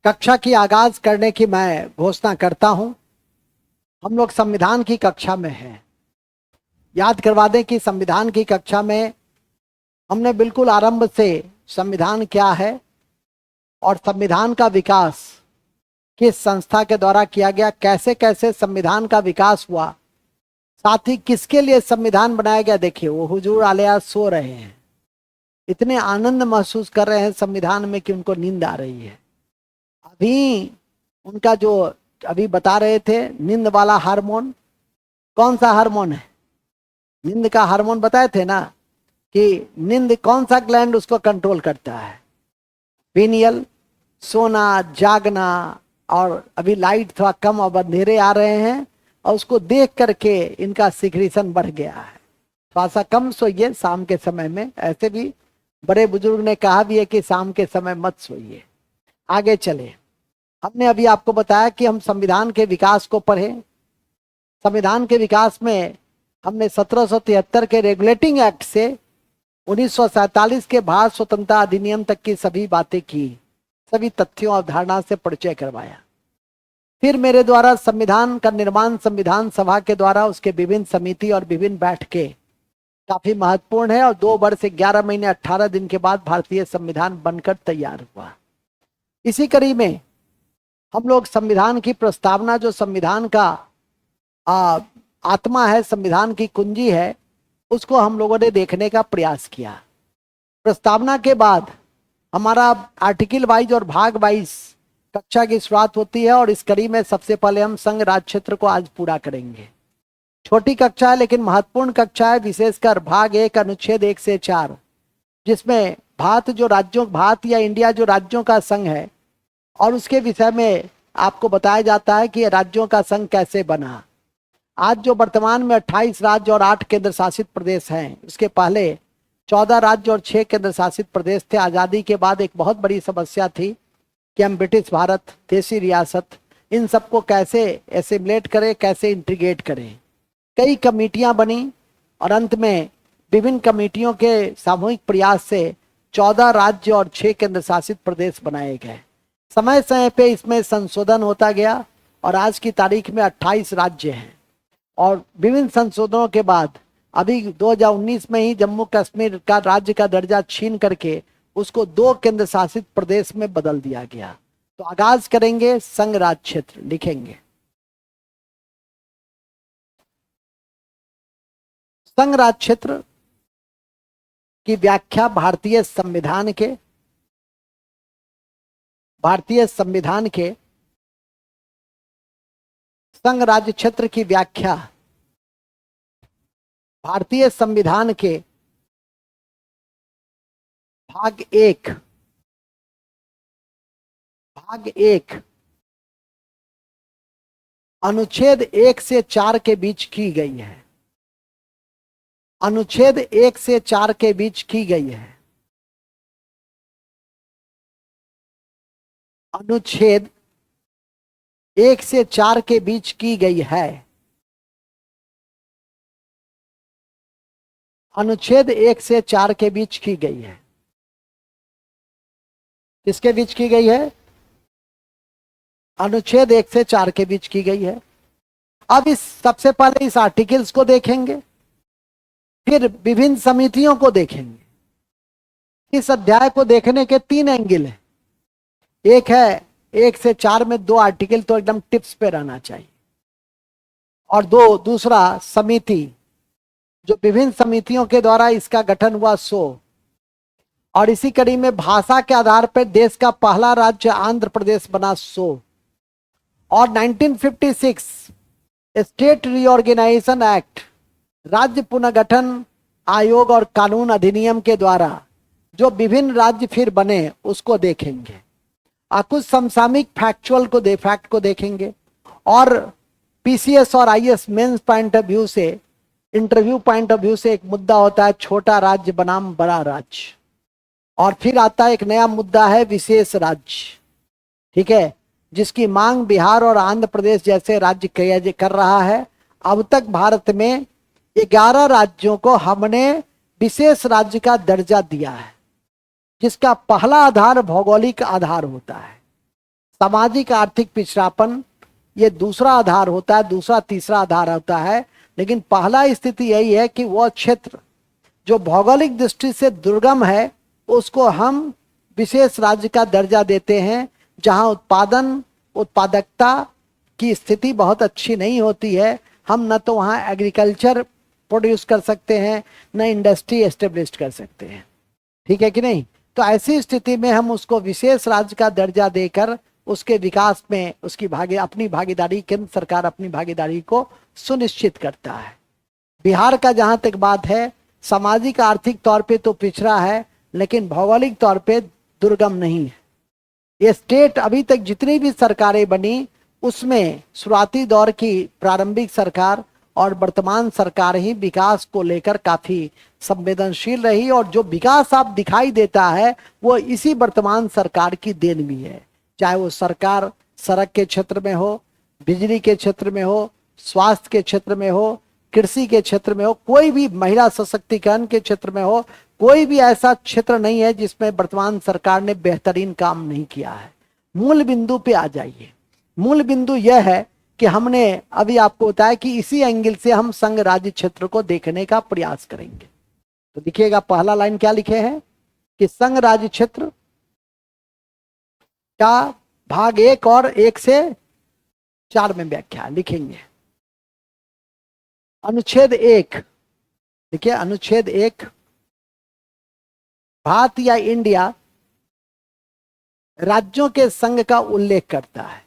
कक्षा की आगाज करने की मैं घोषणा करता हूं। हम लोग संविधान की कक्षा में हैं। याद करवा दें कि संविधान की कक्षा में हमने बिल्कुल आरंभ से संविधान क्या है और संविधान का विकास किस संस्था के द्वारा किया गया, कैसे कैसे संविधान का विकास हुआ, साथ ही किसके लिए संविधान बनाया गया। देखिए, वो हुजूर आलिया सो रहे हैं, इतने आनंद महसूस कर रहे हैं संविधान में कि उनको नींद आ रही है। अभी उनका जो अभी बता रहे थे नींद वाला हार्मोन, कौन सा हार्मोन है? नींद का हार्मोन बताए थे ना कि नींद कौन सा ग्लैंड उसको कंट्रोल करता है? पीनियल। सोना, जागना, और अभी लाइट थोड़ा कम और अंधेरे आ रहे हैं और उसको देख करके इनका सिक्रीशन बढ़ गया है। थोड़ा सा कम सोइए शाम के समय में। ऐसे भी बड़े बुजुर्ग ने कहा भी है कि शाम के समय मत सोइए। आगे चले। हमने अभी आपको बताया कि हम संविधान के विकास को पढ़े। संविधान के विकास में हमने 1773 के रेगुलेटिंग एक्ट से 1947 के भारत स्वतंत्रता अधिनियम तक की सभी बातें की, सभी तथ्यों और धारणा से परिचय करवाया। फिर मेरे द्वारा संविधान का निर्माण संविधान सभा के द्वारा उसके विभिन्न समिति और विभिन्न बैठकें काफी महत्वपूर्ण है और 2 वर्ष 11 महीने 18 दिन के बाद भारतीय संविधान बनकर तैयार हुआ। इसी कड़ी में हम लोग संविधान की प्रस्तावना, जो संविधान का आत्मा है, संविधान की कुंजी है, उसको हम लोगों ने देखने का प्रयास किया। प्रस्तावना के बाद हमारा आर्टिकल वाइज और भाग वाइज कक्षा की शुरुआत होती है और इस कड़ी में सबसे पहले हम संघ राज्य क्षेत्र को आज पूरा करेंगे। छोटी कक्षा है लेकिन महत्वपूर्ण कक्षा है, विशेषकर भाग 1 अनुच्छेद 1 से 4, जिसमें भारत या इंडिया जो राज्यों का संघ है और उसके विषय में आपको बताया जाता है कि राज्यों का संघ कैसे बना। आज जो वर्तमान में 28 राज्य और 8 केंद्र शासित प्रदेश हैं, उसके पहले 14 राज्य और 6 केंद्र शासित प्रदेश थे। आज़ादी के बाद एक बहुत बड़ी समस्या थी कि हम ब्रिटिश भारत, देसी रियासत, इन सबको कैसे एसिमुलेट करें, कैसे इंटीग्रेट करें। कई कमेटियां बनी और अंत में विभिन्न कमेटियों के सामूहिक प्रयास से 14 राज्य और 6 केंद्र शासित प्रदेश बनाए गए। समय समय पे इसमें संशोधन होता गया और आज की तारीख में 28 राज्य हैं और विभिन्न संशोधनों के बाद अभी 2019 में ही जम्मू कश्मीर का राज्य का दर्जा छीन करके उसको 2 केंद्र शासित प्रदेश में बदल दिया गया। तो आगाज करेंगे संघ राज्य क्षेत्र, लिखेंगे संघ राज्य क्षेत्र की व्याख्या भारतीय संविधान के संघ राज्य क्षेत्र की व्याख्या भारतीय संविधान के भाग 1 अनुच्छेद 1 से 4 के बीच की गई है। अनुच्छेद 1 से 4 के बीच की गई है। अनुच्छेद 1 से 4 के बीच की गई है। अनुच्छेद 1 से 4 के बीच की गई है। किसके बीच की गई है? अनुच्छेद 1 से 4 के बीच की गई है। अब सबसे पहले इस आर्टिकल्स को देखेंगे, फिर विभिन्न समितियों को देखेंगे। इस अध्याय को देखने के 3 एंगल हैं। एक है 1 से 4 में 2 आर्टिकल तो एकदम टिप्स पे रहना चाहिए, और दूसरा समिति, जो विभिन्न समितियों के द्वारा इसका गठन हुआ सो, और इसी कड़ी में भाषा के आधार पर देश का पहला राज्य आंध्र प्रदेश बना सो, और 1956 स्टेट रीऑर्गेनाइजेशन एक्ट, राज्य पुनर्गठन आयोग और कानून अधिनियम के द्वारा जो विभिन्न राज्य फिर बने उसको देखेंगे। कुछ समसामयिक फैक्ट को देखेंगे और पीसीएस और IAS mains point of view से, इंटरव्यू पॉइंट ऑफ व्यू से एक मुद्दा होता है छोटा राज्य बनाम बड़ा राज्य, और फिर आता है एक नया मुद्दा है विशेष राज्य, ठीक है, जिसकी मांग बिहार और आंध्र प्रदेश जैसे राज्य कर रहा है। अब तक भारत में 11 राज्यों को हमने विशेष राज्य का दर्जा दिया है, जिसका पहला आधार भौगोलिक आधार होता है। सामाजिक आर्थिक पिछड़ापन ये दूसरा आधार होता है, दूसरा तीसरा आधार होता है, लेकिन पहला स्थिति यही है कि वह क्षेत्र जो भौगोलिक दृष्टि से दुर्गम है उसको हम विशेष राज्य का दर्जा देते हैं, जहां उत्पादकता की स्थिति बहुत अच्छी नहीं होती है। हम न तो वहां एग्रीकल्चर प्रोड्यूस कर सकते हैं, न इंडस्ट्री एस्टेब्लिश कर सकते हैं, ठीक है कि नहीं। तो ऐसी स्थिति में हम उसको विशेष राज्य का दर्जा देकर उसके विकास में उसकी अपनी भागीदारी, केंद्र सरकार अपनी भागीदारी को सुनिश्चित करता है। बिहार का जहां तक बात है, सामाजिक आर्थिक तौर पे तो पिछड़ा है, लेकिन भौगोलिक तौर पे दुर्गम नहीं है। ये स्टेट अभी तक जितनी भी सरकारें बनी उसमें शुरुआती दौर की प्रारंभिक सरकार और वर्तमान सरकार ही विकास को लेकर काफी संवेदनशील रही, और जो विकास आप दिखाई देता है वो इसी वर्तमान सरकार की देन भी है। चाहे वो सरकार सड़क के क्षेत्र में हो, बिजली के क्षेत्र में हो, स्वास्थ्य के क्षेत्र में हो, कृषि के क्षेत्र में हो, कोई भी महिला सशक्तिकरण के क्षेत्र में हो, कोई भी ऐसा क्षेत्र नहीं है जिसमें वर्तमान सरकार ने बेहतरीन काम नहीं किया है। मूल बिंदु पे आ जाइए। मूल बिंदु यह है कि हमने अभी आपको बताया कि इसी एंगल से हम संघ राज्य क्षेत्र को देखने का प्रयास करेंगे। तो देखिएगा पहला लाइन क्या लिखे हैं कि संघ राज्य क्षेत्र का भाग 1 और 1 से 4 में व्याख्या लिखेंगे। अनुच्छेद 1 देखिए, अनुच्छेद 1 भारत या इंडिया राज्यों के संघ का उल्लेख करता है।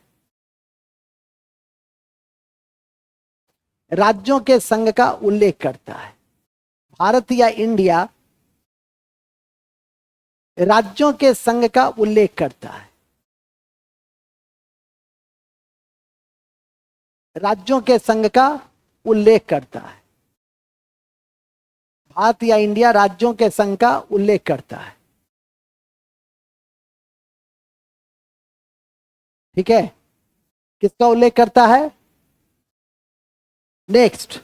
राज्यों के संघ का उल्लेख करता है। भारत या इंडिया राज्यों के संघ का उल्लेख करता है। राज्यों के संघ का उल्लेख करता है। भारत या इंडिया राज्यों के संघ का उल्लेख करता है, ठीक है। किसका उल्लेख करता है? नेक्स्ट,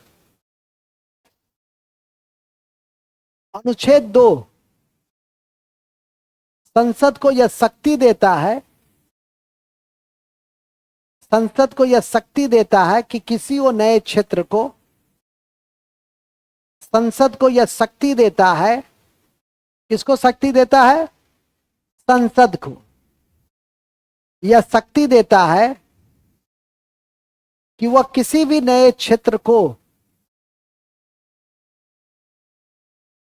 अनुच्छेद 2 संसद को यह शक्ति देता है, संसद को यह शक्ति देता है कि किसी वो नए क्षेत्र को, संसद को यह शक्ति देता है, किसको शक्ति देता है? संसद को यह शक्ति देता है कि वह किसी भी नए क्षेत्र को,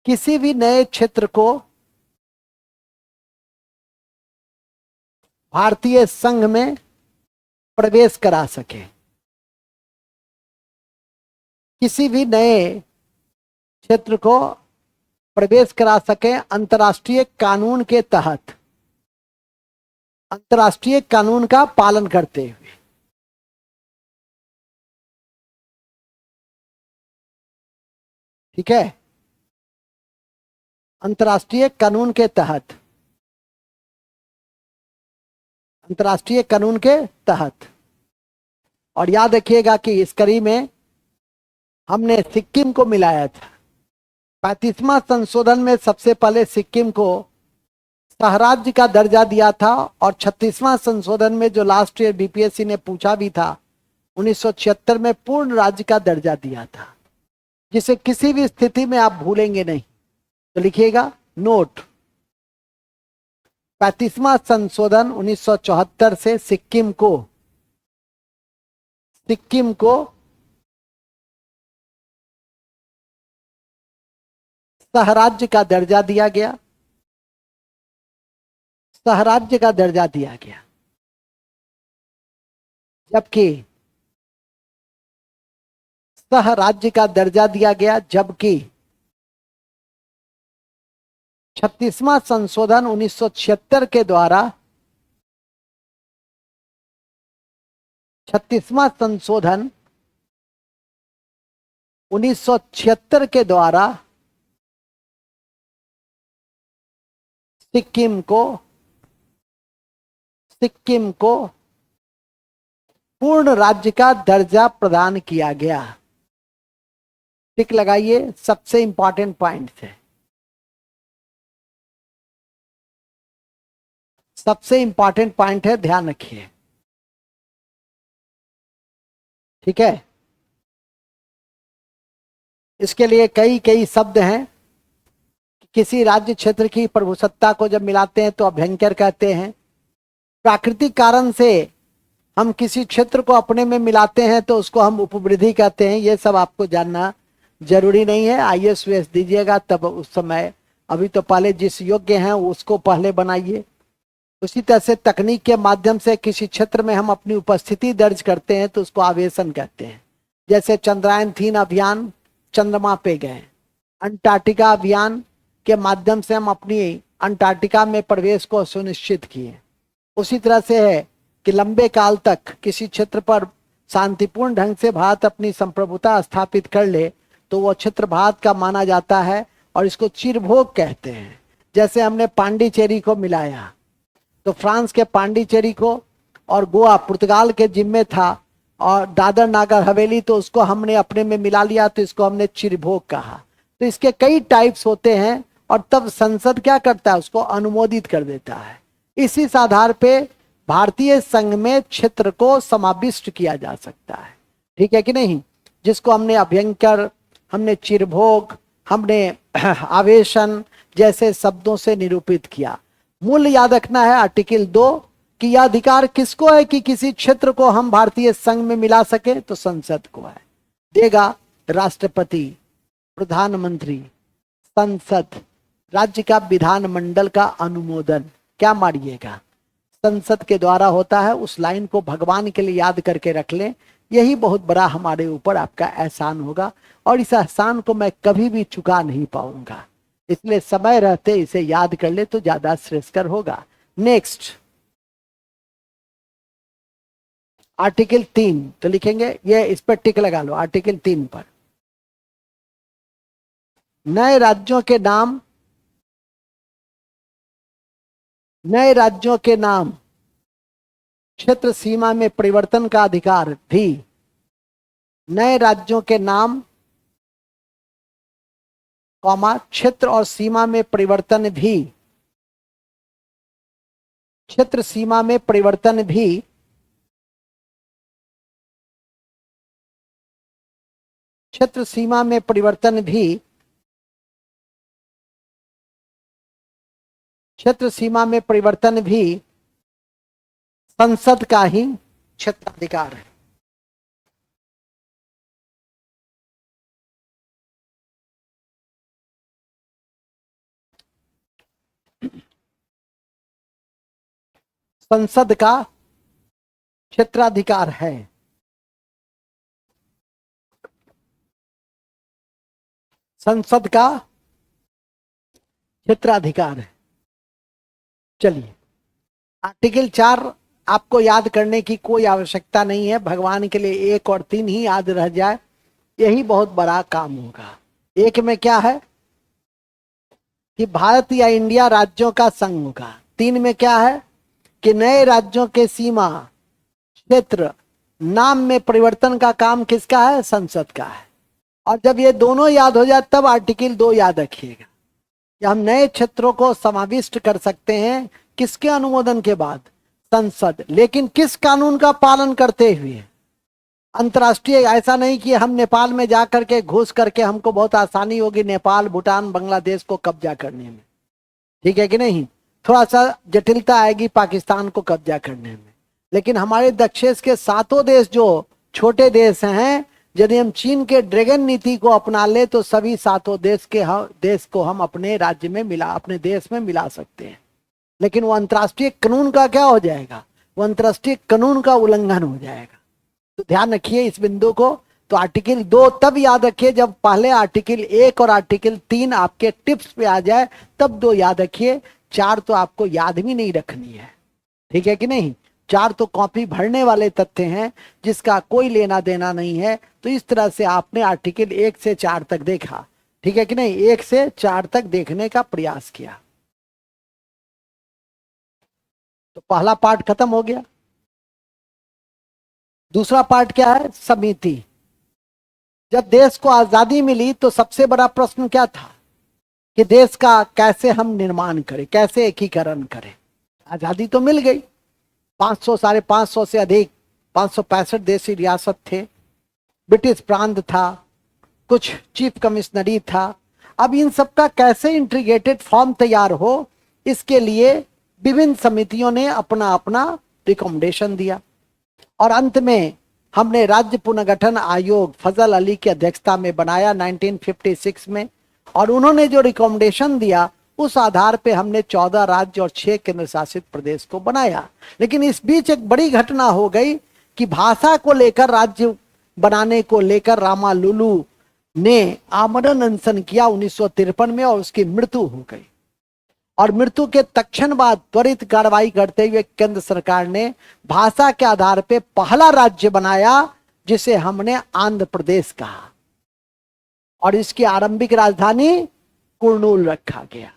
किसी भी नए क्षेत्र को भारतीय संघ में प्रवेश करा सके, किसी भी नए क्षेत्र को प्रवेश करा सके अंतर्राष्ट्रीय कानून के तहत, अंतर्राष्ट्रीय कानून का पालन करते हुए, ठीक है। अंतर्राष्ट्रीय कानून के तहत, अंतर्राष्ट्रीय कानून के तहत। और याद रखिएगा कि इस कड़ी में हमने सिक्किम को मिलाया था। 35वां संशोधन में सबसे पहले सिक्किम को सहराज्य का दर्जा दिया था, और 36वां संशोधन में जो लास्ट ईयर बीपीएससी ने पूछा भी था 1976 में पूर्ण राज्य का दर्जा दिया था, जिसे किसी भी स्थिति में आप भूलेंगे नहीं। तो लिखिएगा नोट, 35वां संशोधन 1974 से सिक्किम को सहराज्य का दर्जा दिया गया, सहराज्य का दर्जा दिया गया। जबकि सहराज्य का दर्जा दिया गया, जबकि 36वां संशोधन 1976 के द्वारा, 36वां संशोधन 1976 के द्वारा सिक्किम को पूर्ण राज्य का दर्जा प्रदान किया गया। टिक लगाइए, सबसे इंपॉर्टेंट पॉइंट है। सबसे इंपॉर्टेंट पॉइंट है, ध्यान रखिए। ठीक है, इसके लिए कई कई शब्द हैं। किसी राज्य क्षेत्र की प्रभुसत्ता को जब मिलाते हैं तो अभ्यंकर कहते हैं। प्राकृतिक कारण से हम किसी क्षेत्र को अपने में मिलाते हैं तो उसको हम उपवृद्धि कहते हैं। ये सब आपको जानना जरूरी नहीं है, आईएएस वीएएस दीजिएगा तब उस समय। अभी तो पहले जिस योग्य हैं उसको पहले बनाइए। उसी तरह से तकनीक के माध्यम से किसी क्षेत्र में हम अपनी उपस्थिति दर्ज करते हैं तो उसको आवेशन कहते हैं। जैसे चंद्रयान-3 अभियान चंद्रमा पे गए, अंटार्कटिका अभियान के माध्यम से हम अपनी अंटार्कटिका में प्रवेश को सुनिश्चित किए। उसी तरह से है कि लंबे काल तक किसी क्षेत्र पर शांतिपूर्ण ढंग से भारत अपनी संप्रभुता स्थापित कर ले तो वो क्षेत्र भारत का माना जाता है और इसको चिरभोग कहते हैं। जैसे हमने पांडिचेरी को मिलाया तो फ्रांस के पांडिचेरी को और गोवा पुर्तगाल के जिम्मे था, और दादर नागर हवेली तो उसको हमने अपने में मिला लिया तो इसको हमने चिरभोग कहा। तो इसके कई टाइप्स होते हैं और तब संसद क्या करता है, उसको अनुमोदित कर देता है। इसी आधार पे भारतीय संघ में क्षेत्र को समाविष्ट किया जा सकता है। ठीक है कि नहीं, जिसको हमने अभ्यंकर, हमने चिरभोग, हमने आवेशन जैसे शब्दों से निरूपित किया। मूल याद रखना है आर्टिकल 2 कि यह अधिकार किसको है कि किसी क्षेत्र को हम भारतीय संघ में मिला सके, तो संसद को है। देगा राष्ट्रपति, प्रधानमंत्री, संसद, राज्य का विधानमंडल का अनुमोदन। क्या मारिएगा, संसद के द्वारा होता है। उस लाइन को भगवान के लिए याद करके रख लें, यही बहुत बड़ा हमारे ऊपर आपका एहसान होगा और इस एहसान को मैं कभी भी चुका नहीं पाऊंगा। इसलिए समय रहते इसे याद कर ले तो ज्यादा श्रेयस्कर होगा। नेक्स्ट आर्टिकल 3 तो लिखेंगे, ये इस पर टिक लगा लो आर्टिकल 3 पर। नए राज्यों के नाम, नए राज्यों के नाम, क्षेत्र सीमा में परिवर्तन का अधिकार भी। नए राज्यों के नाम कॉमा क्षेत्र और सीमा में परिवर्तन भी, क्षेत्र सीमा में परिवर्तन भी क्षेत्र सीमा में परिवर्तन भी क्षेत्र सीमा में परिवर्तन भी संसद का ही क्षेत्राधिकार है। संसद का क्षेत्राधिकार है। संसद का क्षेत्राधिकार है। चलिए आर्टिकल 4 आपको याद करने की कोई आवश्यकता नहीं है, भगवान के लिए 1 और 3 ही याद रह जाए, यही बहुत बड़ा काम होगा। 1 में क्या है कि भारत या इंडिया राज्यों का संघ होगा। 3 में क्या है कि नए राज्यों के सीमा, क्षेत्र, नाम में परिवर्तन का काम किसका है, संसद का है। और जब ये दोनों याद हो जाए तब आर्टिकल 2 याद रखिएगा कि हम नए क्षेत्रों को समाविष्ट कर सकते हैं किसके अनुमोदन के बाद, संसद। लेकिन किस कानून का पालन करते हुए, अंतर्राष्ट्रीय। ऐसा नहीं कि हम नेपाल में जाकर के घुस करके हमको बहुत आसानी होगी नेपाल, भूटान, बांग्लादेश को कब्जा करने में। ठीक है कि नहीं, थोड़ा सा जटिलता आएगी पाकिस्तान को कब्जा करने में। लेकिन हमारे दक्षिण के 7 देश जो छोटे देश हैं, यदि हम चीन के ड्रैगन नीति को अपना ले तो सभी 7 देश को हम अपने राज्य में मिला, अपने देश में मिला सकते हैं। लेकिन वो अंतर्राष्ट्रीय कानून का क्या हो जाएगा, वो अंतर्राष्ट्रीय कानून का उल्लंघन हो जाएगा। तो ध्यान रखिए इस बिंदु को। तो आर्टिकल 2 तब याद रखिए जब पहले आर्टिकल 1 और आर्टिकल 3 आपके टिप्स पे आ जाए, तब 2 याद रखिए। 4 तो आपको याद भी नहीं रखनी है। ठीक है कि नहीं, 4 तो कॉपी भरने वाले तथ्य हैं जिसका कोई लेना देना नहीं है। तो इस तरह से आपने आर्टिकल 1 से 4 तक देखा। ठीक है कि नहीं, 1 से 4 तक देखने का प्रयास किया। तो पहला पार्ट खत्म हो गया। दूसरा पार्ट क्या है, समिति। जब देश को आजादी मिली तो सबसे बड़ा प्रश्न क्या था कि देश का कैसे हम निर्माण करें, कैसे एकीकरण करें। आजादी तो मिल गई। 500 550 से अधिक 565 देशी रियासत थे, ब्रिटिश प्रांत था, कुछ चीफ कमिश्नरी था। अब इन सब का कैसे इंटीग्रेटेड फॉर्म तैयार हो, इसके लिए विभिन्न समितियों ने अपना अपना रिकमेंडेशन दिया और अंत में हमने राज्य पुनर्गठन आयोग फजल अली की अध्यक्षता में बनाया 1956 में। और उन्होंने जो रिकमेंडेशन दिया उस आधार पे हमने 14 राज्य और 6 केंद्र शासित प्रदेश को बनाया। लेकिन इस बीच एक बड़ी घटना हो गई कि भाषा को लेकर, राज्य बनाने को लेकर रामालुलु ने आमरण अनशन किया 1953 में और उसकी मृत्यु हो गई। और मृत्यु के तत्क्षण बाद त्वरित कार्रवाई करते हुए केंद्र सरकार ने भाषा के आधार पर पहला राज्य बनाया जिसे हमने आंध्र प्रदेश कहा और इसकी आरंभिक राजधानी कुर्नूल रखा गया।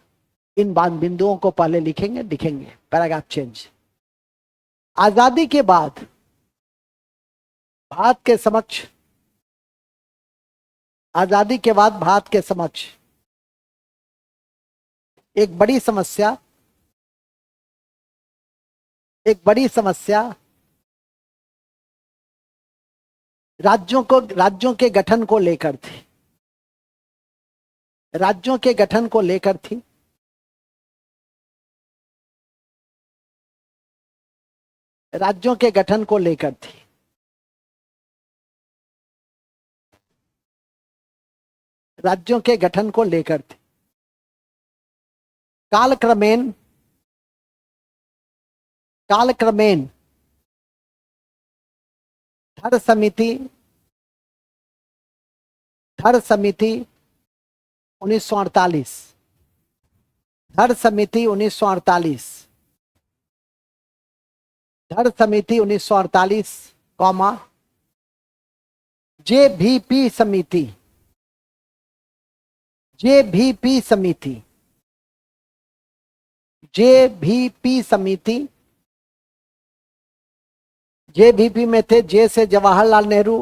इन बिंदुओं को पहले लिखेंगे पैराग्राफ चेंज। आजादी के बाद भारत के समक्ष एक बड़ी समस्या राज्यों के गठन को लेकर थी। राज्यों के गठन को लेकर थी। राज्यों के गठन को लेकर थी। राज्यों के गठन को लेकर थी। कालक्रमेण धर समिति 1948, धर समिति 1948, कॉमा जेवीपी समिति जेवीपी में थे जे से जवाहरलाल नेहरू,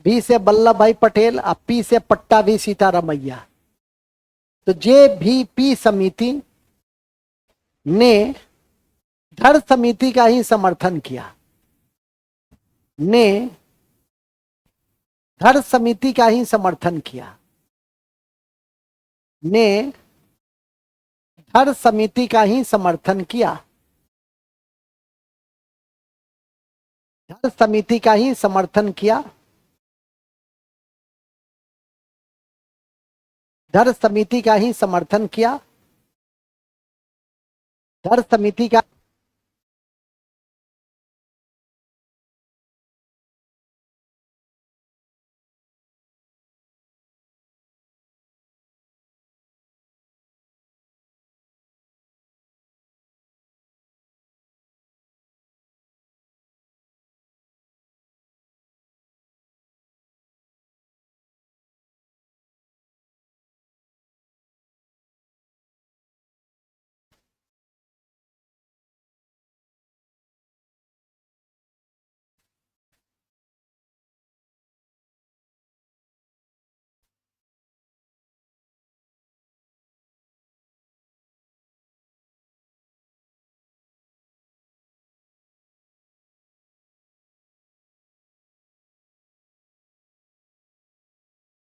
बी से वल्लभ भाई पटेल और पी से पट्टाभी सीतारामैया। तो जेवीपी समिति ने धर समिति का ही समर्थन किया। धर समिति का ही समर्थन किया। धर समिति का ही समर्थन किया। धर समिति का ही समर्थन किया। धर समिति का ही समर्थन किया। धर समिति का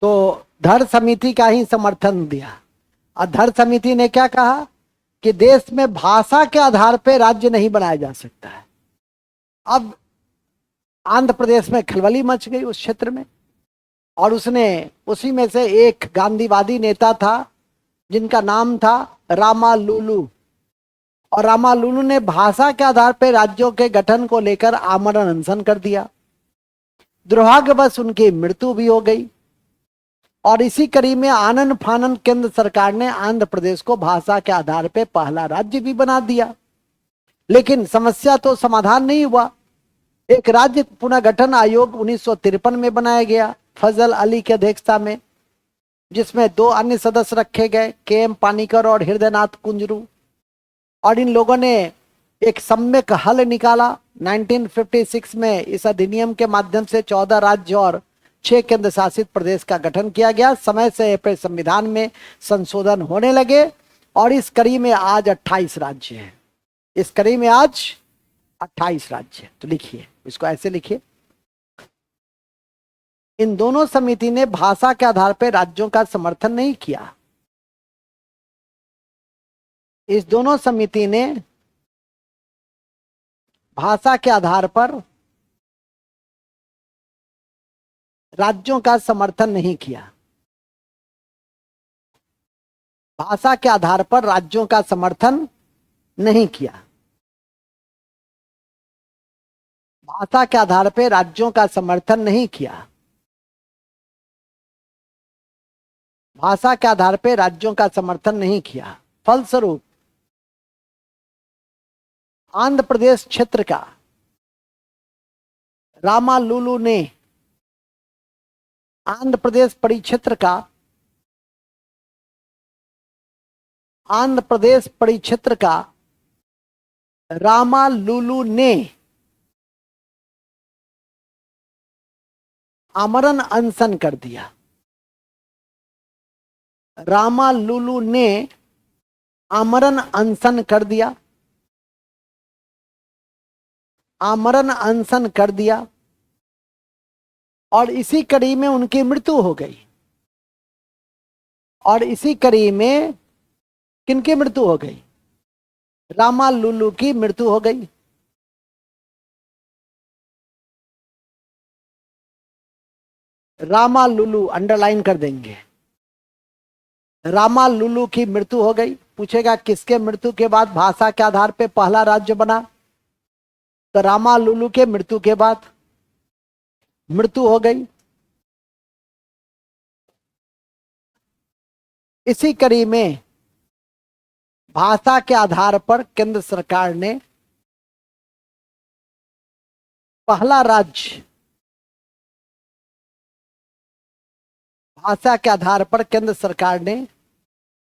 तो धर समिति का ही समर्थन दिया। और धर समिति ने क्या कहा कि देश में भाषा के आधार पर राज्य नहीं बनाया जा सकता है। अब आंध्र प्रदेश में खलबली मच गई उस क्षेत्र में, और उसने उसी में से एक गांधीवादी नेता था जिनका नाम था रामालुलु, और रामालुलु ने भाषा के आधार पर राज्यों के गठन को लेकर आमरण अनशन कर दिया। दुर्भाग्यवश उनकी मृत्यु भी हो गई। और इसी कड़ी में आनन फानन केंद्र सरकार ने आंध्र प्रदेश को भाषा के आधार पर पहला राज्य भी बना दिया। लेकिन समस्या तो समाधान नहीं हुआ। एक राज्य पुनर्गठन आयोग 1953 में बनाया गया फजल अली की अध्यक्षता में, जिसमें 2 अन्य सदस्य रखे गए, के.एम. पानीकर और हृदयनाथ कुंजरू। और इन लोगों ने एक सम्यक हल निकाला। 1956 में इस अधिनियम के माध्यम से 14 राज्य और 6 केंद्र शासित प्रदेश का गठन किया गया। समय से अपने संविधान में संशोधन होने लगे और इस कड़ी में आज 28 राज्य हैं। इस कड़ी में आज 28 राज्य है। तो लिखिए, इसको ऐसे लिखिए, इन दोनों समिति ने भाषा के आधार पर राज्यों का समर्थन नहीं किया। इस दोनों समिति ने भाषा के आधार पर राज्यों का समर्थन नहीं किया। भाषा के आधार पर राज्यों का समर्थन नहीं किया। भाषा के आधार पर राज्यों का समर्थन नहीं किया। भाषा के आधार पर राज्यों का समर्थन नहीं किया। फलस्वरूप आंध्र प्रदेश क्षेत्र का रामालुलु ने आंध्र प्रदेश परिक्षेत्र का आंध्र प्रदेश परिक्षेत्र का रामालुलु ने आमरण अनशन कर दिया। रामालुलु ने आमरण अनशन कर दिया। आमरण अनशन कर दिया और इसी कड़ी में उनकी मृत्यु हो गई। और इसी कड़ी में किनकी मृत्यु हो गई? रामालुलु की मृत्यु हो गई। रामालुलु अंडरलाइन कर देंगे। रामालुलु की मृत्यु हो गई। पूछेगा किसके मृत्यु के बाद भाषा के आधार पर पहला राज्य बना? तो रामालुलु के मृत्यु के बाद मृत्यु हो गई। इसी कड़ी में भाषा के आधार पर केंद्र सरकार ने पहला राज्य, भाषा के आधार पर केंद्र सरकार ने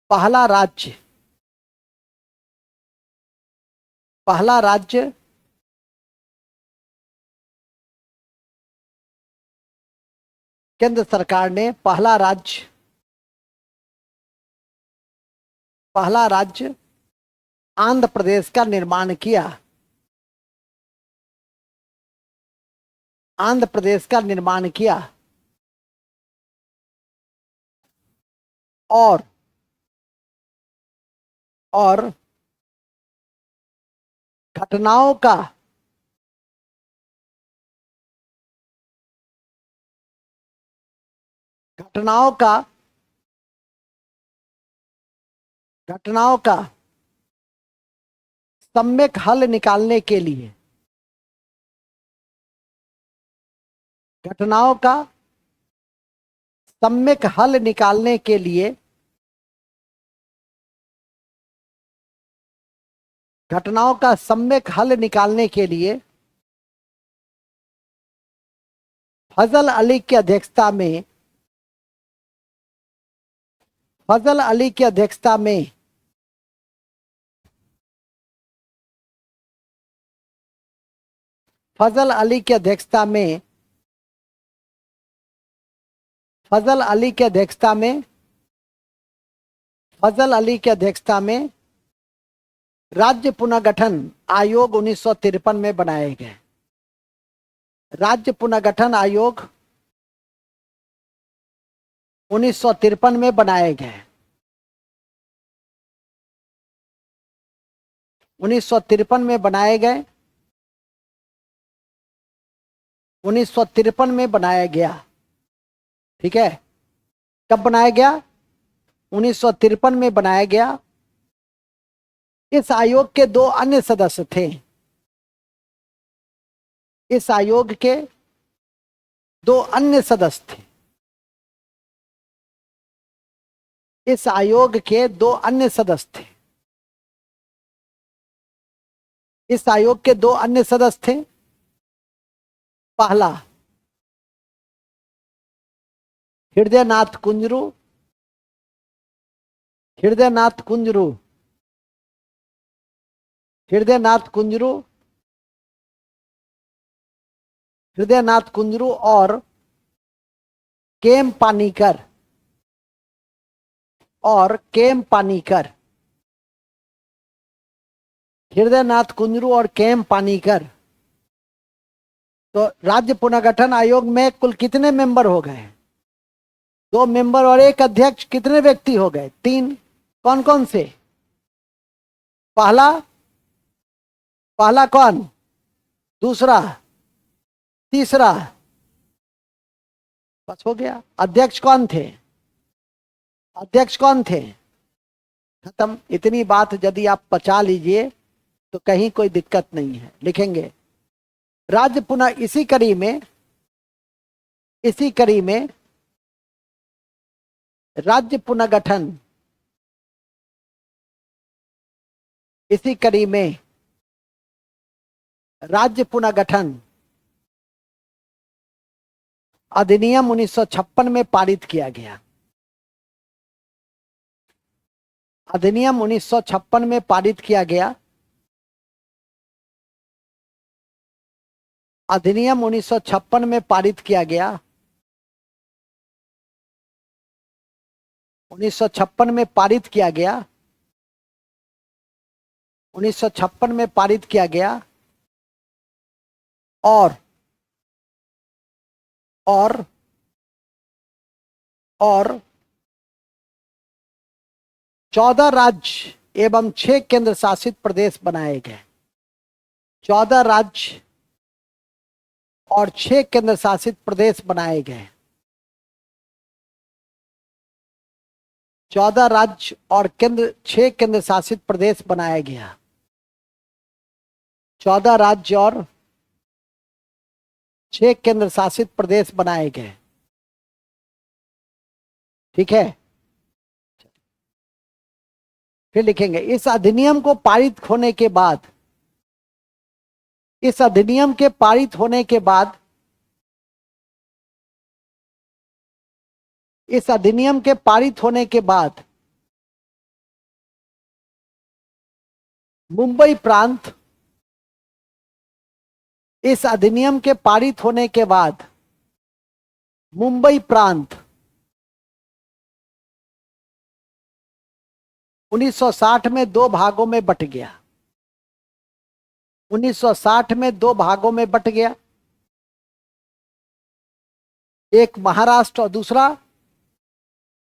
पहला राज्य केंद्र सरकार ने पहला राज्य आंध्र प्रदेश का निर्माण किया। आंध्र प्रदेश का निर्माण किया और घटनाओं का सम्यक हल निकालने के लिए घटनाओं का सम्यक हल निकालने के लिए फजल अली की अध्यक्षता में फजल अली की अध्यक्षता में फजल अली की अध्यक्षता में फजल अली की अध्यक्षता में फजल अली की अध्यक्षता में राज्य पुनर्गठन आयोग 1953 में बनाए गए। राज्य पुनर्गठन आयोग 1953 में बनाए गए। 1953 में बनाए गए। 1953 में बनाया गया। ठीक है, कब बनाया गया? 1953 में बनाया गया। इस आयोग के दो अन्य सदस्य थे। इस आयोग के दो अन्य सदस्य थे। इस आयोग के दो अन्य सदस्य थे। इस आयोग के दो अन्य सदस्य थे। पहला हृदयनाथ कुंजरू। हृदयनाथ कुंजरू हृदयनाथ कुंजरू हृदयनाथ कुंजरू और केम पानीकर हृदयनाथ कुंजरू और केएम पानीकर। तो राज्य पुनर्गठन आयोग में कुल कितने मेंबर हो गए? 2 मेंबर और 1 अध्यक्ष। कितने व्यक्ति हो गए? 3। कौन कौन से? पहला पहला कौन? दूसरा? तीसरा? बस हो गया। अध्यक्ष कौन थे? अध्यक्ष कौन थे? खत्म। इतनी बात यदि आप पचा लीजिए तो कहीं कोई दिक्कत नहीं है। लिखेंगे राज्य पुनः इसी कड़ी में राज्य पुनर्गठन, इसी कड़ी में राज्य पुनर्गठन अधिनियम 1956 में पारित किया गया। अधिनियम 1956 में पारित किया गया। अधिनियम 1956 में पारित किया गया। 1956 में पारित किया गया। 1956 में पारित किया गया। और और और 14 राज्य एवं 6 केंद्र शासित प्रदेश बनाए गए। 14 राज्य और 6 केंद्र शासित प्रदेश बनाए गए। 14 राज्य और 6 केंद्र शासित प्रदेश बनाया गया। 14 राज्य और 6 केंद्र शासित प्रदेश बनाए गए। ठीक है। फिर लिखेंगे इस अधिनियम को पारित होने के बाद, इस अधिनियम के पारित होने के बाद, इस अधिनियम के पारित होने के बाद मुंबई प्रांत, इस अधिनियम के पारित होने के बाद मुंबई प्रांत 1960 में 2 भागों में बट गया। 1960 में 2 भागों में बट गया। एक महाराष्ट्र और दूसरा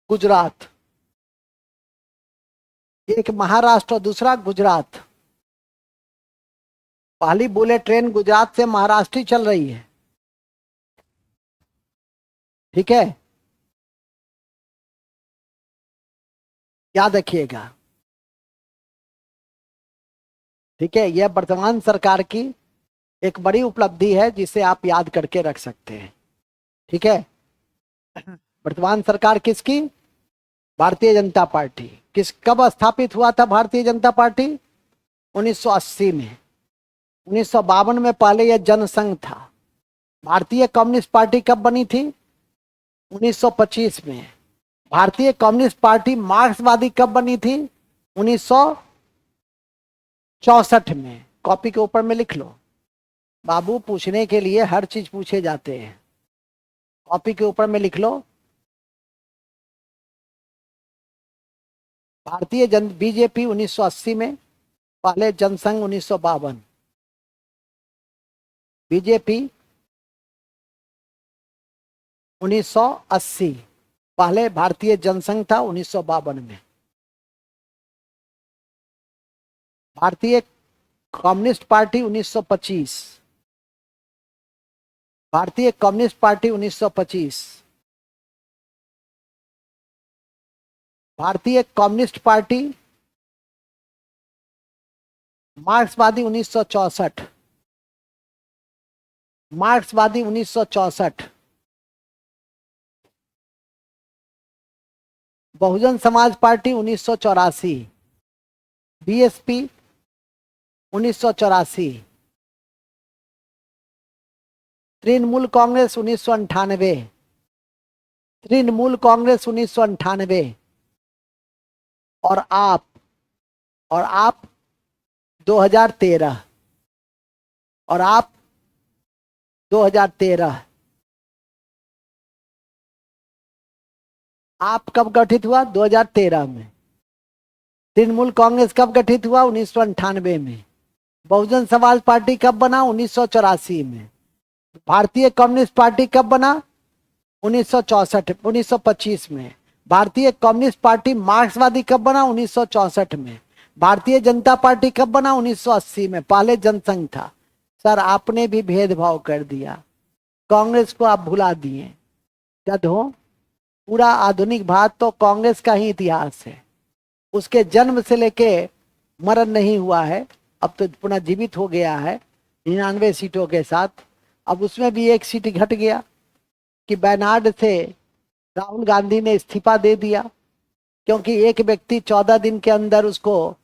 गुजरात। एक महाराष्ट्र और दूसरा गुजरात। पहली बुलेट ट्रेन गुजरात से महाराष्ट्र ही चल रही है। ठीक है, याद रखिएगा। ठीक है, यह वर्तमान सरकार की एक बड़ी उपलब्धि है जिसे आप याद करके रख सकते हैं। ठीक है, वर्तमान सरकार किसकी? भारतीय जनता पार्टी। कब स्थापित हुआ था भारतीय जनता पार्टी? 1980 में। 1952 में पहले यह जनसंघ था। भारतीय कम्युनिस्ट पार्टी कब बनी थी? 1925 में। भारतीय कम्युनिस्ट पार्टी मार्क्सवादी कब बनी थी? 1964 में। कॉपी के ऊपर में लिख लो बाबू, पूछने के लिए हर चीज पूछे जाते हैं। कॉपी के ऊपर में लिख लो बीजेपी 1980 में, पहले जनसंघ 1952। बीजेपी 1980, पहले भारतीय जनसंघ था 1952 में। भारतीय कम्युनिस्ट पार्टी 1925। भारतीय कम्युनिस्ट पार्टी 1925। भारतीय कम्युनिस्ट पार्टी मार्क्सवादी 1964। मार्क्सवादी 1964। बहुजन समाज पार्टी 1984। बीएसपी 1984। तृणमूल कांग्रेस 1998। तृणमूल कांग्रेस 1998। और आप 2013। और आप 2013। आप कब गठित हुआ? 2013 में। तृणमूल कांग्रेस कब गठित हुआ? 1998 में। बहुजन समाज पार्टी कब बना? 1984 में। भारतीय कम्युनिस्ट पार्टी कब बना? 1964 1925 में। भारतीय कम्युनिस्ट पार्टी मार्क्सवादी कब बना? 1964 में। भारतीय जनता पार्टी कब बना? 1980 में। पहले जनसंघ था। सर आपने भी भेदभाव कर दिया, कांग्रेस को आप भुला दिए। गधों, पूरा आधुनिक भारत तो कांग्रेस का ही इतिहास है। उसके जन्म से लेके मरण नहीं हुआ है, अब तो पुनर्जीवित हो गया है 99 सीटों के साथ। अब उसमें भी एक सीट घट गया कि वायनाड से राहुल गांधी ने इस्तीफा दे दिया, क्योंकि एक व्यक्ति 14 दिन के अंदर उसको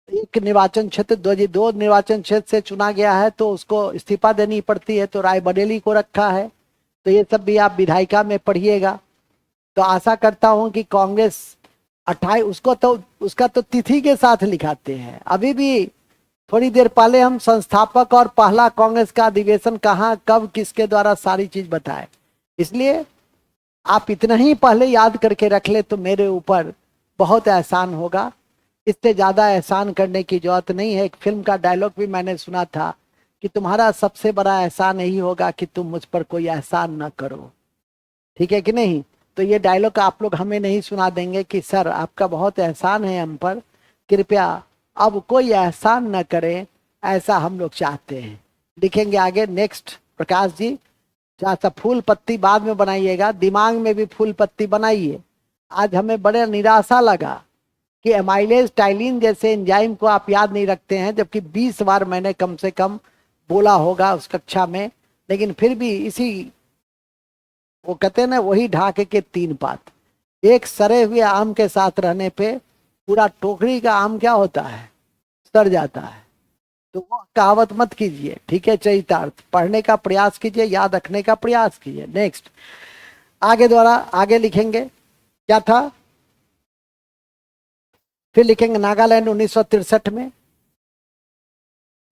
एक निर्वाचन क्षेत्र 2 निर्वाचन क्षेत्र से चुना गया है तो उसको इस्तीफा देनी पड़ती है, तो रायबरेली को रखा है। तो ये सब भी आप विधायिका में पढ़िएगा। तो आशा करता हूं कि कांग्रेस 28 उसका तो तिथि के साथ लिखाते हैं। अभी भी थोड़ी देर पहले हम संस्थापक और पहला कांग्रेस का अधिवेशन कहाँ कब किसके द्वारा सारी चीज बताए, इसलिए आप इतना ही पहले याद करके रख ले तो मेरे ऊपर बहुत एहसान होगा। इससे ज्यादा एहसान करने की जरूरत नहीं है। एक फिल्म का डायलॉग भी मैंने सुना था कि तुम्हारा सबसे बड़ा एहसान यही होगा कि तुम मुझ पर कोई एहसान न करो। ठीक है कि नहीं? तो ये डायलॉग आप लोग हमें नहीं सुना देंगे कि सर आपका बहुत एहसान है हम पर, कृपया अब कोई एहसान न करें, ऐसा हम लोग चाहते हैं। लिखेंगे आगे। नेक्स्ट प्रकाश जी, जहाँ सा फूल पत्ती बाद में बनाइएगा, दिमाग में भी फूल पत्ती बनाइए। आज हमें बड़े निराशा लगा कि एमाइलेज टाइलिन जैसे एंजाइम को आप याद नहीं रखते हैं, जबकि 20 बार मैंने कम से कम बोला होगा उस कक्षा में, लेकिन फिर भी इसी वो कहते हैं ना, वही ढाके के 3 पात। एक सड़े हुए आम के साथ रहने पे पूरा टोकरी का आम क्या होता है? सड़ जाता है। तो वो कहावत मत कीजिए, ठीक है? चरितार्थ पढ़ने का प्रयास कीजिए, याद रखने का प्रयास कीजिए। नेक्स्ट आगे द्वारा आगे लिखेंगे क्या था, फिर लिखेंगे नागालैंड 1963 में।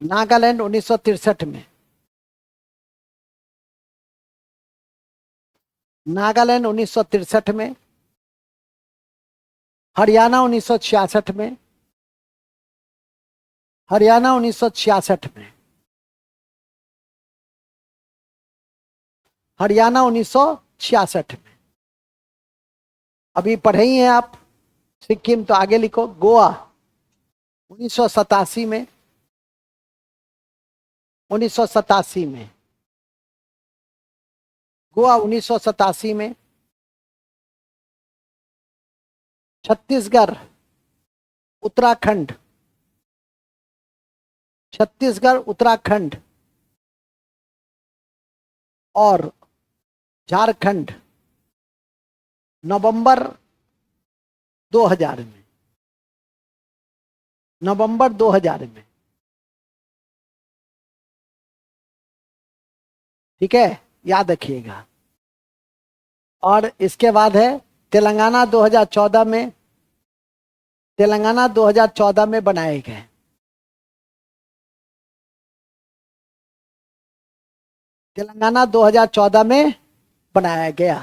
नागालैंड 1963 में। नागालैंड 1963 में। हरियाणा 1966 में। हरियाणा 1966 में। हरियाणा 1966 में। अभी पढ़े ही हैं आप। सिक्किम तो आगे लिखो। गोवा 1987 में। 1987 में। गोवा 1987 में। छत्तीसगढ़ उत्तराखंड। छत्तीसगढ़ उत्तराखंड और झारखंड नवंबर 2000 में। नवंबर 2000 में। ठीक है, याद रखिएगा। और इसके बाद है तेलंगाना 2014 में। तेलंगाना 2014 में बनाए गए। तेलंगाना 2014 में बनाया गया।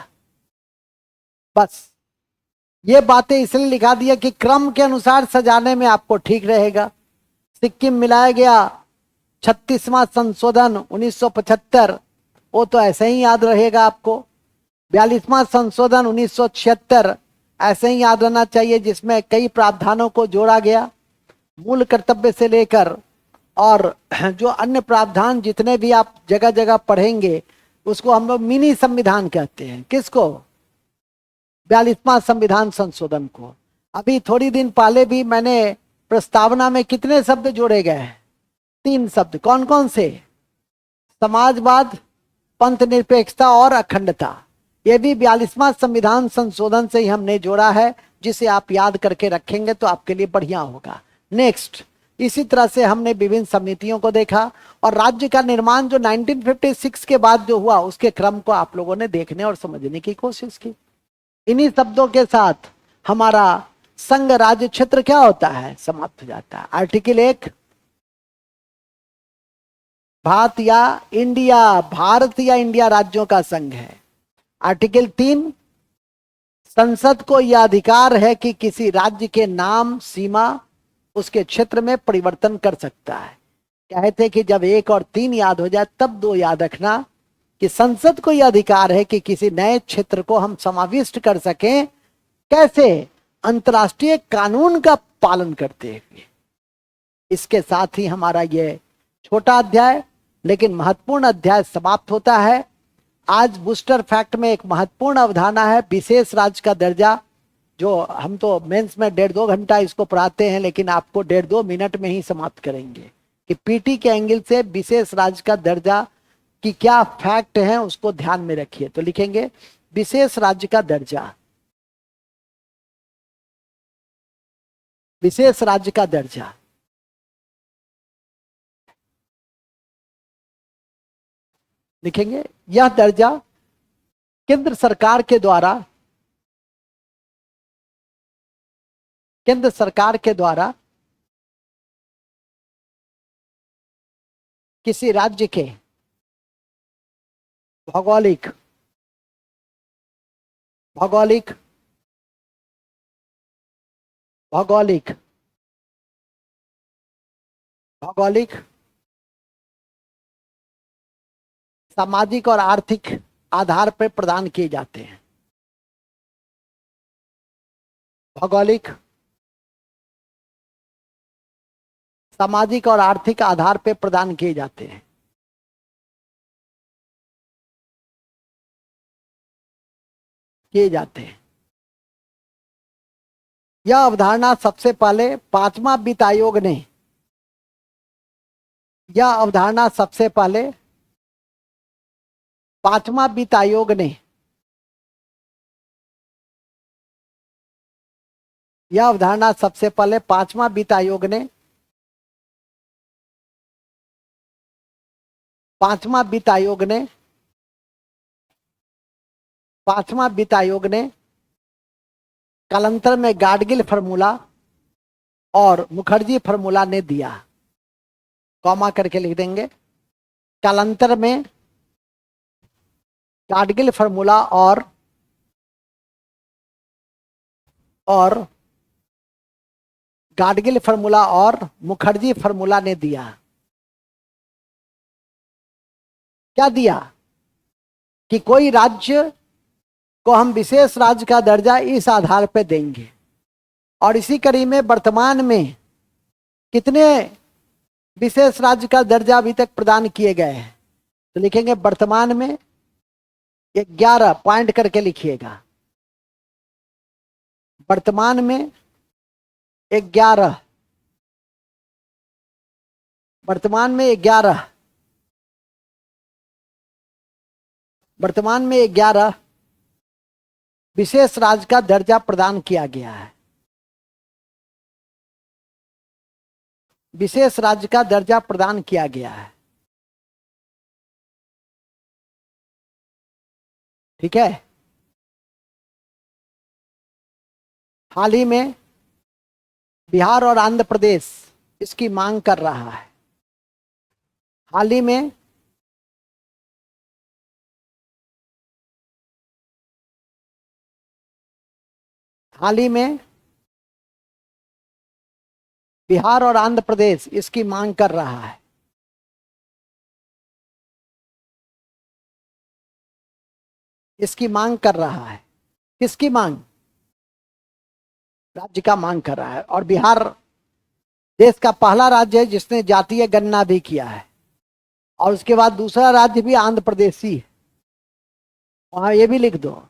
बस ये बातें इसलिए लिखा दिया कि क्रम के अनुसार सजाने में आपको ठीक रहेगा। सिक्किम मिलाया गया, 36वां संशोधन 1975, वो तो ऐसे ही याद रहेगा आपको। 42वां संशोधन 1976 ऐसे ही याद रहना चाहिए, जिसमें कई प्रावधानों को जोड़ा गया, मूल कर्तव्य से लेकर और जो अन्य प्रावधान जितने भी आप जगह जगह पढ़ेंगे उसको हम लोग मिनी संविधान कहते हैं। किसको? 42वां संविधान संशोधन को। अभी थोड़ी दिन पहले भी मैंने प्रस्तावना में कितने शब्द जोड़े गए हैं? 3 शब्द। कौन कौन से? समाजवाद, पंथ निरपेक्षता और अखंडता। ये भी 42वां संविधान संशोधन से ही हमने जोड़ा है, जिसे आप याद करके रखेंगे तो आपके लिए बढ़िया होगा। नेक्स्ट, इसी तरह से हमने विभिन्न समितियों को देखा और राज्य का निर्माण जो 1956 के बाद जो हुआ उसके क्रम को आप लोगों ने देखने और समझने की कोशिश की। इन्हीं शब्दों के साथ हमारा संघ राज्य क्षेत्र क्या होता है? समाप्त हो जाता है। आर्टिकल 1 भारत या इंडिया राज्यों का संघ है। आर्टिकल 3 संसद को यह अधिकार है कि किसी राज्य के नाम, सीमा, उसके क्षेत्र में परिवर्तन कर सकता है। कहते कि जब 1 और 3 याद हो जाए तब 2 याद रखना कि संसद को यह अधिकार है कि किसी नए क्षेत्र को हम समाविष्ट कर सकें। कैसे? अंतर्राष्ट्रीय कानून का पालन करते हुए। इसके साथ ही हमारा यह छोटा अध्याय लेकिन महत्वपूर्ण अध्याय समाप्त होता है। आज बूस्टर फैक्ट में एक महत्वपूर्ण अवधारणा है, विशेष राज्य का दर्जा, जो हम तो मेंस में 1.5-2 घंटा इसको पढ़ाते हैं, लेकिन आपको 1.5-2 मिनट में ही समाप्त करेंगे कि पीटी के एंगल से विशेष राज्य का दर्जा की क्या फैक्ट है, उसको ध्यान में रखिए। तो लिखेंगे विशेष राज्य का दर्जा, विशेष राज्य का दर्जा। लिखेंगे यह दर्जा केंद्र सरकार के द्वारा, केंद्र सरकार के द्वारा किसी राज्य के भौगोलिक भौगोलिक भौगोलिक भौगोलिक सामाजिक और आर्थिक आधार पर प्रदान किए जाते हैं। भौगोलिक, सामाजिक और आर्थिक आधार पर प्रदान किए जाते हैं। किए जाते हैं। यह अवधारणा सबसे पहले 5वां वित्त आयोग ने, यह अवधारणा सबसे पहले 5वां वित्त आयोग ने, यह अवधारणा सबसे पहले 5वां वित्त आयोग ने, 5वां वित्त आयोग ने, 5वां वित्त आयोग ने कालांतर में गाडगिल फार्मूला और मुखर्जी फार्मूला ने दिया। कॉमा करके लिख देंगे। कालांतर में गाडगिल फार्मूला और गाडगिल फार्मूला और मुखर्जी फार्मूला ने दिया। क्या दिया? कि कोई राज्य को हम विशेष राज्य का दर्जा इस आधार पर देंगे। और इसी कड़ी में वर्तमान में कितने विशेष राज्य का दर्जा अभी तक प्रदान किए गए हैं? तो लिखेंगे वर्तमान में 11 पॉइंट करके लिखिएगा। वर्तमान में 11, वर्तमान में 11, वर्तमान में 11 विशेष राज्य का दर्जा प्रदान किया गया है। विशेष राज्य का दर्जा प्रदान किया गया है। ठीक है। हाल ही में बिहार और आंध्र प्रदेश इसकी मांग कर रहा है। हाल ही में बिहार और आंध्र प्रदेश इसकी मांग कर रहा है। इसकी मांग कर रहा है। किसकी मांग? राज्य का मांग कर रहा है। और बिहार देश का पहला राज्य है जिसने जातीय गणना भी किया है। और उसके बाद दूसरा राज्य भी आंध्र प्रदेश ही है। वहां ये भी लिख दो,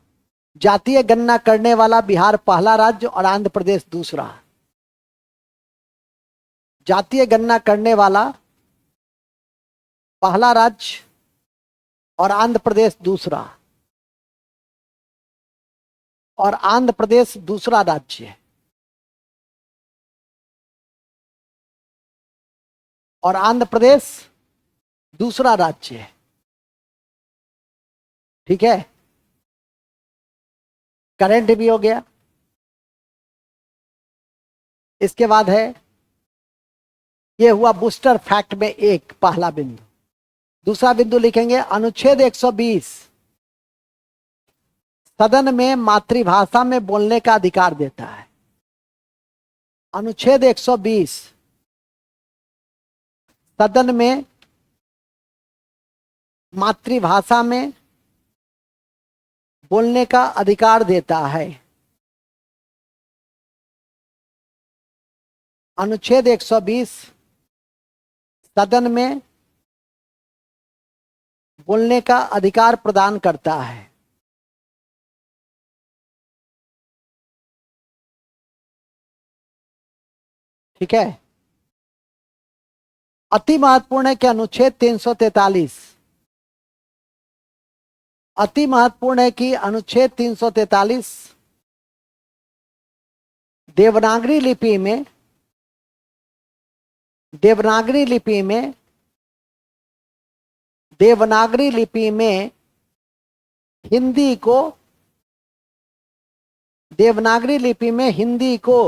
जातीय गणना करने वाला बिहार पहला राज्य और आंध्र प्रदेश दूसरा। जातीय गणना करने वाला पहला राज्य और आंध्र प्रदेश दूसरा, और आंध्र प्रदेश दूसरा राज्य है। और आंध्र प्रदेश दूसरा राज्य है। ठीक है। करंट भी हो गया। इसके बाद है, यह हुआ बूस्टर फैक्ट में एक पहला बिंदु। दूसरा बिंदु लिखेंगे अनुच्छेद 120 सदन में मातृभाषा में बोलने का अधिकार देता है। अनुच्छेद 120 सदन में मातृभाषा में बोलने का अधिकार देता है। अनुच्छेद 120 सदन में बोलने का अधिकार प्रदान करता है। ठीक है। अति महत्वपूर्ण है कि अनुच्छेद 343 अति महत्वपूर्ण है कि अनुच्छेद 343 देवनागरी लिपि में देवनागरी लिपि में देवनागरी लिपि में हिंदी को देवनागरी लिपि में हिंदी को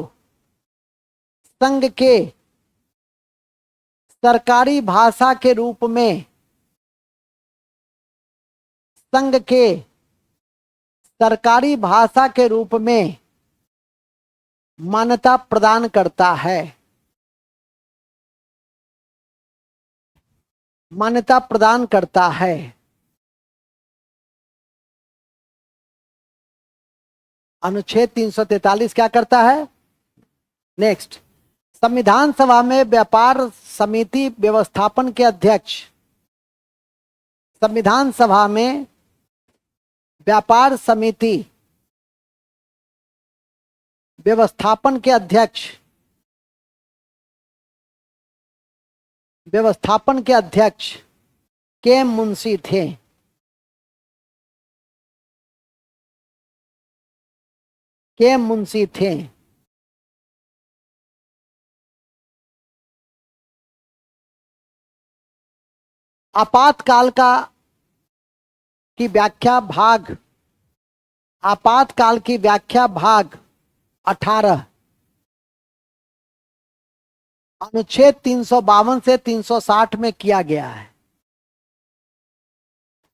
संघ के सरकारी भाषा के रूप में संघ के सरकारी भाषा के रूप में मान्यता प्रदान करता है। मान्यता प्रदान करता है। अनुच्छेद 343 क्या करता है? नेक्स्ट, संविधान सभा में व्यापार समिति व्यवस्थापन के अध्यक्ष संविधान सभा में व्यापार समिति व्यवस्थापन के अध्यक्ष के मुंशी थे। के मुंशी थे। आपातकाल की व्याख्या भाग 18 अनुच्छेद 352 से 360 में किया गया है।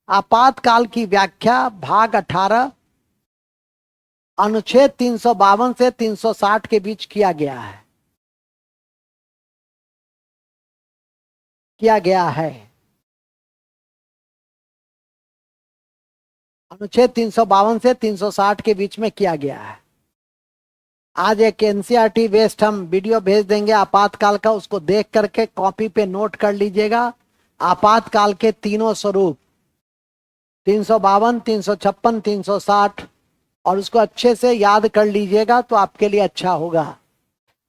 आपातकाल की व्याख्या भाग 18 अनुच्छेद 352 से 360 के बीच किया गया है। अनुच्छेद 352 से 360 के बीच में किया गया है। आज एक एनसीईआरटी वेस्ट हम वीडियो भेज देंगे आपातकाल का, उसको देख करके कॉपी पे नोट कर लीजिएगा। आपातकाल के तीनों स्वरूप 352, 356, 360 और उसको अच्छे से याद कर लीजिएगा तो आपके लिए अच्छा होगा।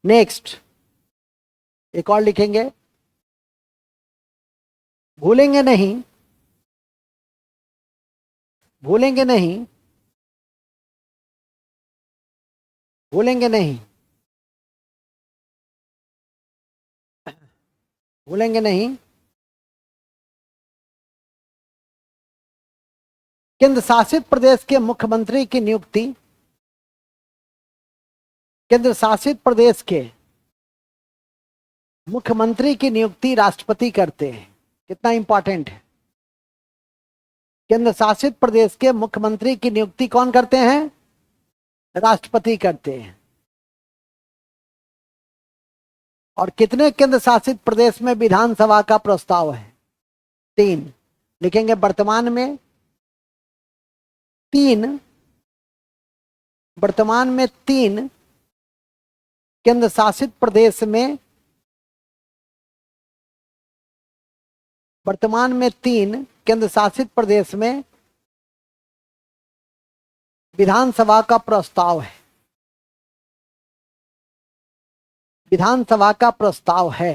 नेक्स्ट, एक और लिखेंगे, भूलेंगे नहीं, भूलेंगे नहीं, भूलेंगे नहीं, भूलेंगे नहीं। केंद्र शासित प्रदेश के मुख्यमंत्री की नियुक्ति केंद्र शासित प्रदेश के मुख्यमंत्री की नियुक्ति राष्ट्रपति करते हैं। कितना इंपॉर्टेंट है। केंद्र शासित प्रदेश के मुख्यमंत्री की नियुक्ति कौन करते हैं? राष्ट्रपति करते हैं। और कितने केंद्र शासित प्रदेश में विधानसभा का प्रस्ताव है? 3 लिखेंगे। वर्तमान में 3 केंद्र शासित प्रदेश में केंद्र शासित प्रदेश में विधानसभा का प्रस्ताव है। विधानसभा का प्रस्ताव है।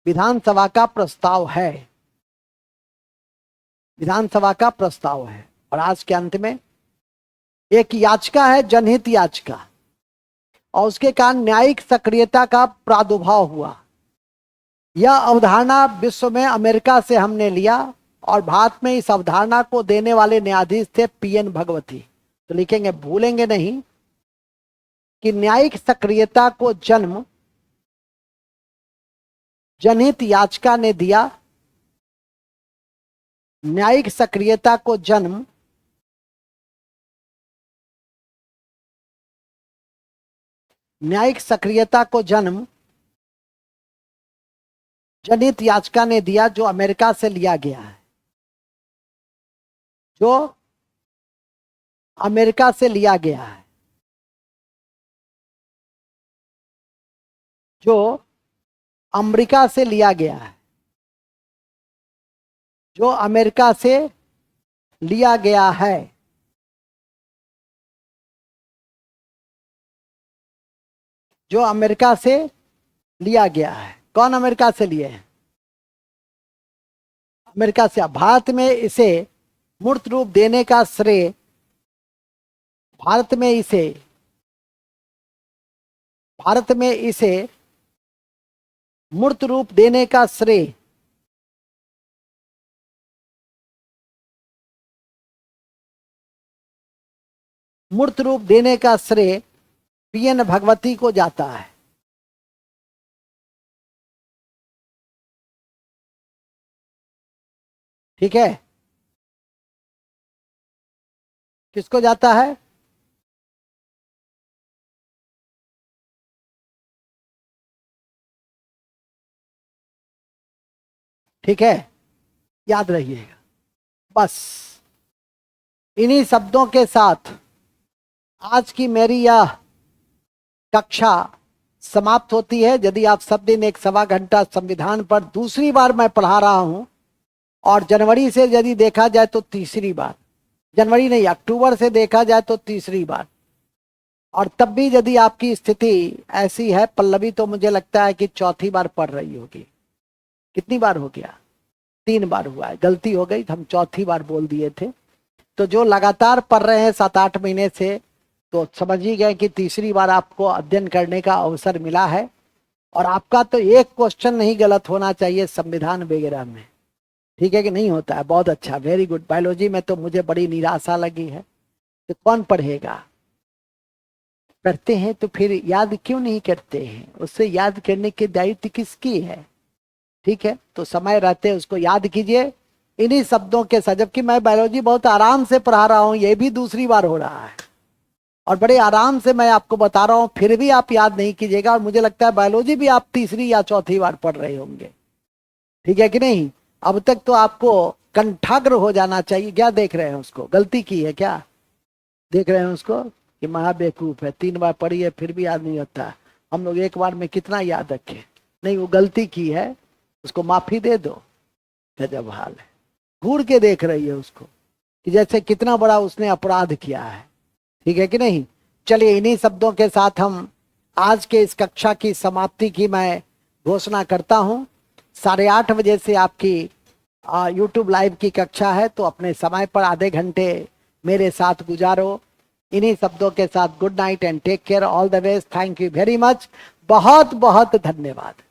विधानसभा का प्रस्ताव है। विधानसभा का प्रस्ताव है। और आज के अंत में एक याचिका है, जनहित याचिका, और उसके कारण न्यायिक सक्रियता का प्रादुर्भाव हुआ। यह अवधारणा विश्व में अमेरिका से हमने लिया और भारत में इस अवधारणा को देने वाले न्यायाधीश थे पीएन भगवती। तो लिखेंगे, भूलेंगे नहीं कि न्यायिक सक्रियता को जन्म जनहित याचिका ने दिया न्यायिक सक्रियता को जन्म न्यायिक सक्रियता को जन्म जनहित याचिका ने दिया, जो अमेरिका से लिया गया है, जो अमेरिका से लिया गया है, जो अमेरिका से लिया गया है, जो अमेरिका से लिया गया है, जो अमेरिका से लिया गया है। कौन अमेरिका से लिए हैं? अमेरिका से। भारत में इसे मूर्त रूप देने का श्रेय भारत में इसे मूर्त रूप देने का श्रेय पीएन भगवती को जाता है। ठीक है, किसको जाता है? ठीक है, याद रहिएगा। बस इन्हीं शब्दों के साथ आज की मेरी यह कक्षा समाप्त होती है। यदि आप सब दिन 1.25 घंटा संविधान पर दूसरी बार मैं पढ़ा रहा हूं, और जनवरी से यदि देखा जाए तो तीसरी बार, जनवरी नहीं अक्टूबर से देखा जाए तो तीसरी बार, और तब भी यदि आपकी स्थिति ऐसी है पल्लवी, तो मुझे लगता है कि चौथी बार पढ़ रही होगी। कितनी बार हो गया? 3 बार हुआ है। गलती हो गई, हम चौथी बार बोल दिए थे। तो जो लगातार पढ़ रहे हैं 7-8 महीने से, तो समझ ही गए कि तीसरी बार आपको अध्ययन करने का अवसर मिला है। और आपका तो एक क्वेश्चन नहीं गलत होना चाहिए संविधान वगैरह में। ठीक है कि नहीं होता है? बहुत अच्छा, वेरी गुड। बायोलॉजी में तो मुझे बड़ी निराशा लगी है। तो कौन पढ़ेगा? करते हैं तो फिर याद क्यों नहीं करते हैं? उससे याद करने के दायित्व किसकी है? ठीक है, तो समय रहते उसको याद कीजिए इन्हीं शब्दों के साथ। जबकि मैं बायोलॉजी बहुत आराम से पढ़ा रहा हूं, ये भी दूसरी बार हो रहा है, और बड़े आराम से मैं आपको बता रहा हूं, फिर भी आप याद नहीं कीजिएगा। और मुझे लगता है बायोलॉजी भी आप तीसरी या चौथी बार पढ़ रहे होंगे। ठीक है कि नहीं? अब तक तो आपको कंठाग्र हो जाना चाहिए। क्या देख रहे हैं उसको? गलती की है क्या देख रहे हैं उसको कि महाबेवकूफ है, 3 बार पढ़ी है फिर भी याद नहीं होता। हम लोग एक बार में कितना याद रखें? नहीं, वो गलती की है, उसको माफी दे दो। गजब हाल है। घूर के देख रही है उसको कि जैसे कितना बड़ा उसने अपराध किया है। ठीक है कि नहीं? चलिए, इन्हीं शब्दों के साथ हम आज के इस कक्षा की समाप्ति की मैं घोषणा करता हूं। 8:30 बजे से आपकी YouTube लाइव की कक्षा है, तो अपने समय पर आधे घंटे मेरे साथ गुजारो। इन्हीं शब्दों के साथ good night and take care, all the best. Thank you very much. बहुत बहुत धन्यवाद।